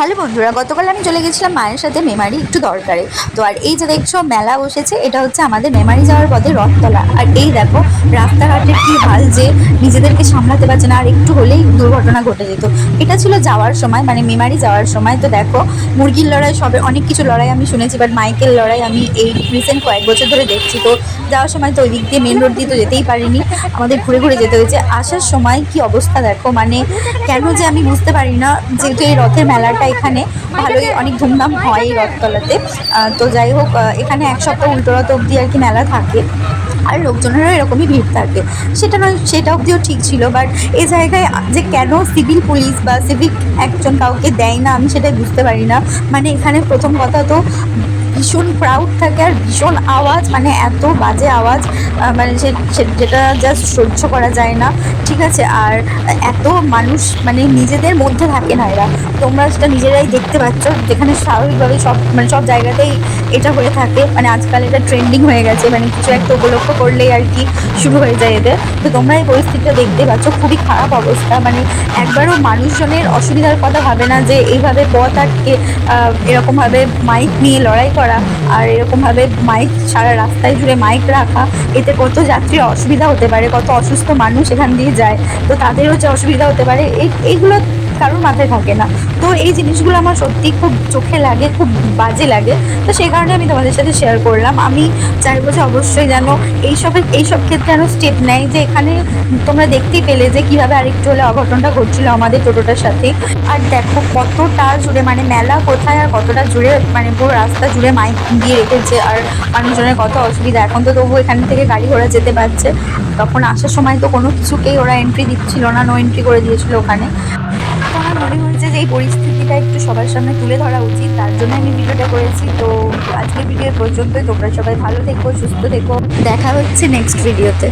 Hello বন্ধুরা, গতকাল আমি চলে গেছিলাম মায়ের সাথে মেমারি একটু দরকারে। তো আর এই যে দেখছো মেলা বসেছে, এটা হচ্ছে আমাদের মেমারি যাওয়ার পথে রথতলা। আর এই দেখো রাস্তাঘাটের কি হাল, যে নিজেদেরকে সামলাতে পারছে না, আর একটু হলেই দুর্ঘটনা ঘটে যেত। এটা ছিল যাওয়ার সময়, মানে মেমারি যাওয়ার সময়। তো দেখো মুরগির লড়াই, সবে অনেক কিছু লড়াই আমি শুনেছি, বাট মাইকেল লড়াই আমি এই রিসেন্ট কয়েক বছর ধরে দেখছি। তো যাওয়ার সময় তো ওই দিক দিয়ে মেন রোড দিয়ে তো যেতেই পারিনি, আমাদের ঘুরে ঘুরে যেতে হয়েছে। আসার সময় কি অবস্থা দেখো, মানে কেন যে আমি বুঝতে পারি না। যেহেতু এই রথের মেলাটা এখানে ভালোই অনেক ধুমধাম হয় এই রথতলাতে। তো যাই হোক, এখানে এক সপ্তাহ উল্টো রথ অবধি আর কি মেলা থাকে, আর লোকজনেরও এরকমই ভিড় থাকে। সেটা নয়, সেটা অবধিও ঠিক ছিল, বাট এই জায়গায় যে কেন সিভিল পুলিশ বা সিভিক একজন কাউকে দেয় না, আমি সেটাই বুঝতে পারি না। মানে এখানে প্রথম কথা তো ভীষণ ক্রাউড থাকে, আর ভীষণ আওয়াজ, মানে এত বাজে আওয়াজ, মানে যেটা জাস্ট সহ্য করা যায় না। ঠিক আছে, আর এত মানুষ মানে নিজেদের মধ্যে থাকে না এরা। তোমরা সেটা নিজেরাই দেখতে পাচ্ছ, যেখানে স্বাভাবিকভাবে সব জায়গাতেই এটা হয়ে থাকে। মানে আজকাল এটা ট্রেন্ডিং হয়ে গেছে, মানে কিছু একটা উপলক্ষ করলেই আর কি শুরু হয়ে যায় এদের। তো তোমরা এই পরিস্থিতিটা দেখতে পাচ্ছ, খুবই খারাপ অবস্থা। মানে একবারও মানুষজনের অসুবিধার কথা ভাবে না, যে এইভাবে পথ আটকে এরকমভাবে মাইক নিয়ে লড়াই করা, আর এরকমভাবে মাইক সারা রাস্তায় জুড়ে মাইক রাখা। এতে কত যাত্রীর অসুবিধা হতে পারে, কত অসুস্থ মানুষ এখান দিয়ে যায়, তো তাদেরও যে অসুবিধা হতে পারে এইগুলো কারোর মাথায় থাকে না। তো এই জিনিসগুলো আমার সত্যি খুব চোখে লাগে, খুব বাজে লাগে। তো সেই কারণে আমি তোমাদের সাথে শেয়ার করলাম। আমি চাইবো যে অবশ্যই যেন এইসব ক্ষেত্রে যেন স্টেপ নেয়। যে এখানে তোমরা দেখতেই পেলে যে কীভাবে আরেকটু হলে অঘটনটা ঘটছিল আমাদের টোটোটার সাথে। আর দেখো কতটা জুড়ে, মানে মেলা কোথায় আর কতটা জুড়ে, মানে পুরো রাস্তা জুড়ে মাইক দিয়ে রেখেছে, আর মানুষজনের কত অসুবিধা। এখন তো তবু এখান থেকে গাড়ি ঘোড়া যেতে পারছে, তখন আসার সময় তো কোনো কিছুকেই ওরা এন্ট্রি দিচ্ছিল না, নো এন্ট্রি করে দিয়েছিল ওখানে। তো আমার মনে হয়েছে যে এই পরিস্থিতিটা একটু সবার সামনে তুলে ধরা উচিত, তার জন্য আমি ভিডিওটা করেছি। তো আজকের ভিডিও পর্যন্তই। তোমরা সবাই ভালো থেকো, সুস্থ থেকো, দেখা হচ্ছে নেক্সট ভিডিওতে।